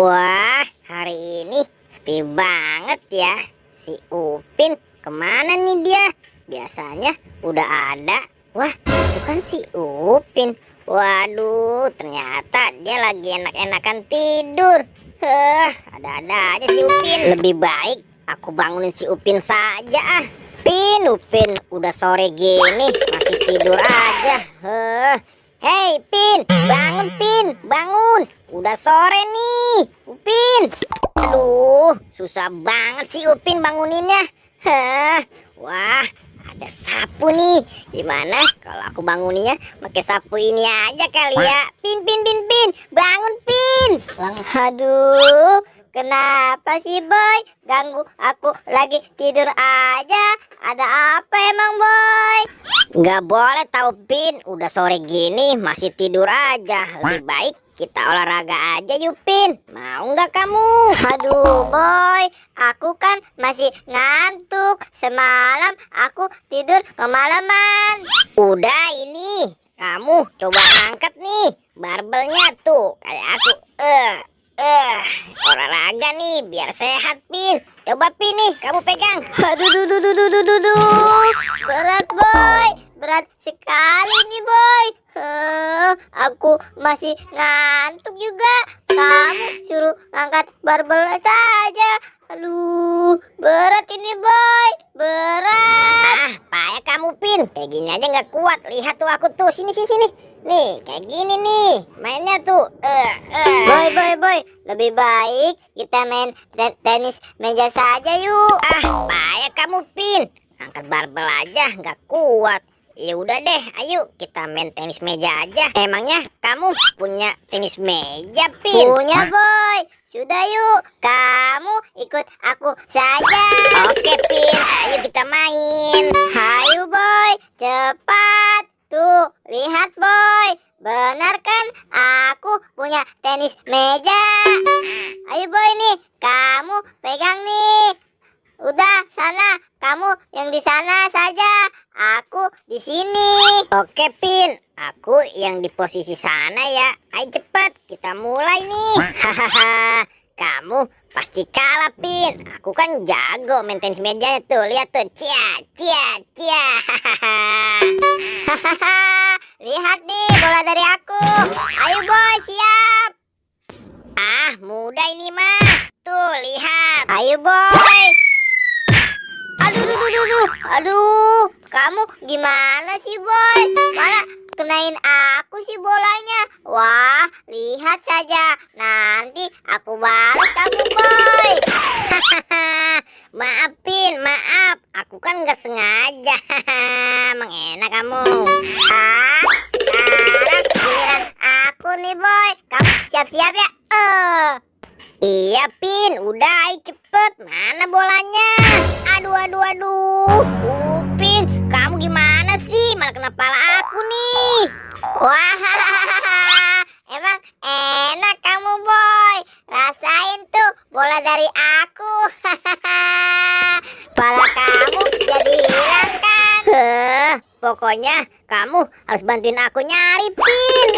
Wah, hari ini sepi banget ya. Si Upin kemana nih dia? Biasanya udah ada. Wah, itu kan si Upin. Waduh, ternyata dia lagi enak-enakan tidur. Ada-ada aja si Upin. Lebih baik aku bangunin si Upin saja ah. Upin, udah sore gini masih tidur aja. Hei Pin, bangun Pin, bangun. Udah sore nih, Upin. Aduh, susah banget sih Upin banguninnya. Wah, ada sapu nih. Gimana kalau aku banguninnya pakai sapu ini aja kali ya? Pin, bangun Pin. Aduh, kenapa sih Boy? Ganggu aku lagi tidur aja. Ada apa emang Boy? Nggak boleh tahu Pin. Udah sore gini masih tidur aja. Lebih baik kita olahraga aja yuk Pin. Mau nggak kamu? Aduh Boy, aku kan masih ngantuk. Semalam aku tidur kemalaman. Udah ini, kamu coba angkat nih barbelnya tuh kayak aku. Olahraga nih biar sehat Pin. Coba Pin nih, kamu pegang. Aduh. Berat Boy, berat sekali nih Boy. Aku masih ngantuk juga. Kamu suruh angkat barbel saja. Aduh, berat ini Boy, berat. Payah kamu Pin, kayak gini aja nggak kuat. Lihat tuh aku tuh, sini. Nih, kayak gini nih, mainnya tuh. Boy, lebih baik kita main tenis meja saja yuk. Payah kamu Pin, angkat barbel aja nggak kuat. Ya udah deh, ayo kita main tenis meja aja. Emangnya kamu punya tenis meja Pin? Punya Boy. Sudah yuk, kamu ikut aku saja. Oke Pin, ayo kita main. Hayu Boy, cepat. Tuh, lihat Boy. Benar kan aku punya tenis meja. Ayo Boy nih, kamu pegang nih. Udah sana, kamu yang di sana saja. Aku di sini. Oke Pin, aku yang di posisi sana ya. Ayo cepat, kita mulai nih. Hahaha, kamu pasti kalah Pin. Aku kan jago main tenis mejanya tuh. Lihat tuh, cia. Hahaha, lihat nih bola dari aku. Ayo Boy, siap. Mudah ini mah. Tuh, lihat. Ayo Boy. Aduh, kamu gimana sih Boy? Malah kenain aku sih bolanya. Wah, lihat saja. Nanti aku balas kamu Boy. Maaf. Aku kan nggak sengaja. Emang enak kamu. Sekarang giliran aku nih Boy. Kamu siap-siap ya? Iya Pin, udah ayo cepet. Mana bolanya? Aduh. Upin, kamu gimana sih? Malah kena pala aku nih. Wah, emang enak kamu Boy. Rasain tuh bola dari aku. Pala kamu jadi hilang kan? Pokoknya kamu harus bantuin aku nyari Pin.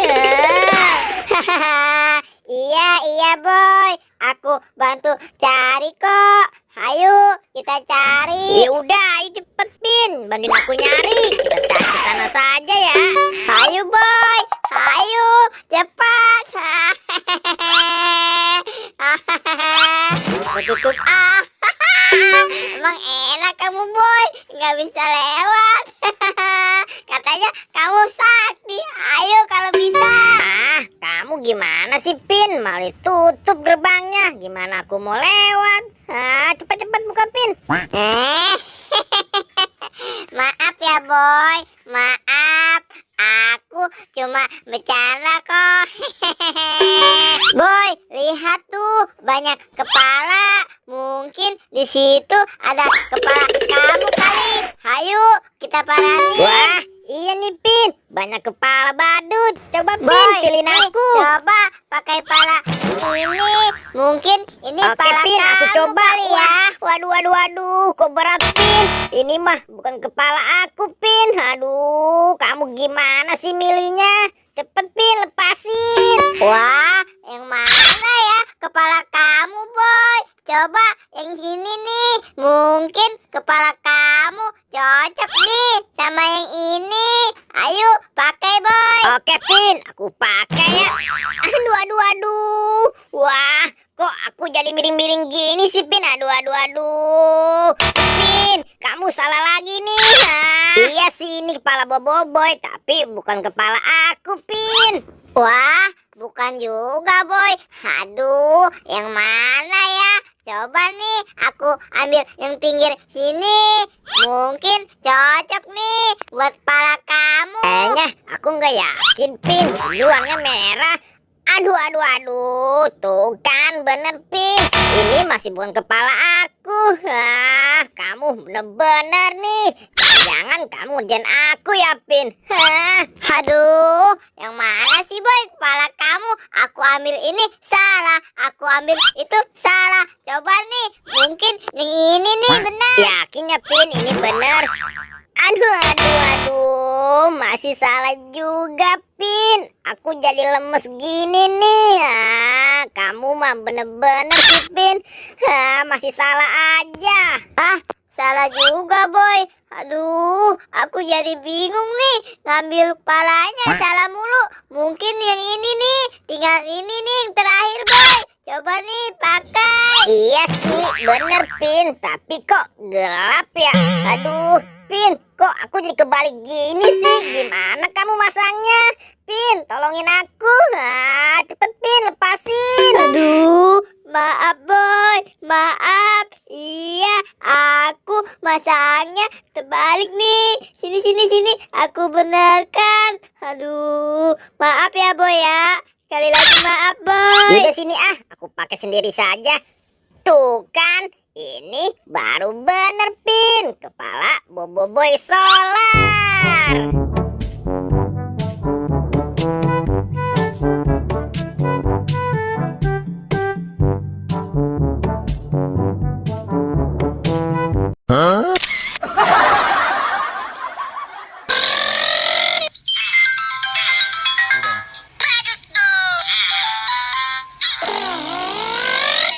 Iya Boy, aku bantu cari kok. Ayo kita cari. Ya udah, ayo cepet Pin, bantuin aku nyari. Kita cari ke sana saja ya. Ayo Boy, ayo cepat. Tutup. Emang enak kamu Boy, nggak bisa lewat. Katanya kamu sakti. Ayo kalau bisa. Kamu gimana sih Pin? Malah tutup gerbangnya. Gimana aku mau lewat? Cepat buka Pin. Maaf ya Boy, maaf. Aku cuma bercanda kok. Boy, lihat tuh banyak kepala. Mungkin di situ ada kepala kamu kali. Ayo kita paranin. Wah, iya nih Pin, banyak kepala badut. Coba Pin, pilih aku. Coba pakai pala ini. Mungkin ini pala Pin, kamu aku coba kali ya. Waduh, kok berat Pin. Ini mah bukan kepala aku Pin. Aduh, kamu gimana sih milihnya? Cepet Pin, lepasin. Wah, yang mana ya kepala Oke, Pin, aku pakai ya. Aduh, aduh, aduh. Wah, kok aku jadi miring-miring gini sih, Pin? Aduh, aduh, aduh. Pin, kamu salah lagi nih. Iya sih, ini kepala Boboiboy, tapi bukan kepala aku, Pin. Wah, bukan juga, Boy. Aduh, yang mana ya? Coba nih, aku ambil yang pinggir sini. Mungkin cocok nih buat kepala kamu. Kayaknya aku nggak yakin, Pin. Luarnya merah. Aduh, aduh, aduh. Tuh kan, bener, Pin. Ini masih bukan kepala aku. Kamu bener-bener nih. Jangan kamu ngerjain aku ya, Pin. Aduh, yang mana sih, Boy? Kepala kamu. Aku ambil ini salah. Aku ambil itu salah. Coba nih, mungkin yang ini nih benar. Yakin ya, Pin? Ini benar. Aduh, aduh, aduh. Masih salah juga, Pin. Aku jadi lemes gini nih. Kamu mah bener-bener sih, Pin. Masih salah aja. Salah juga, Boy. Aduh, aku jadi bingung nih. Ngambil kepalanya salah mulu. Mungkin yang ini nih. Tinggal ini nih yang terakhir, Boy. Coba nih pakai. Iya sih, bener, Pin. Tapi kok gelap ya? Aduh, Pin, kok aku jadi kebalik gini sih? Gimana kamu masangnya? Pin, tolongin aku. Cepet, Pin, lepasin. Aduh, maaf, Boy. Maaf. Iya, aku masangnya terbalik nih. Sini, sini, sini. Aku benarkan. Aduh, maaf ya, Boy ya. Sekali lagi maaf, Boy. Udah sini aku pakai sendiri saja. Tuh kan, ini baru bener, Pin. Kepala Boboiboy Solar.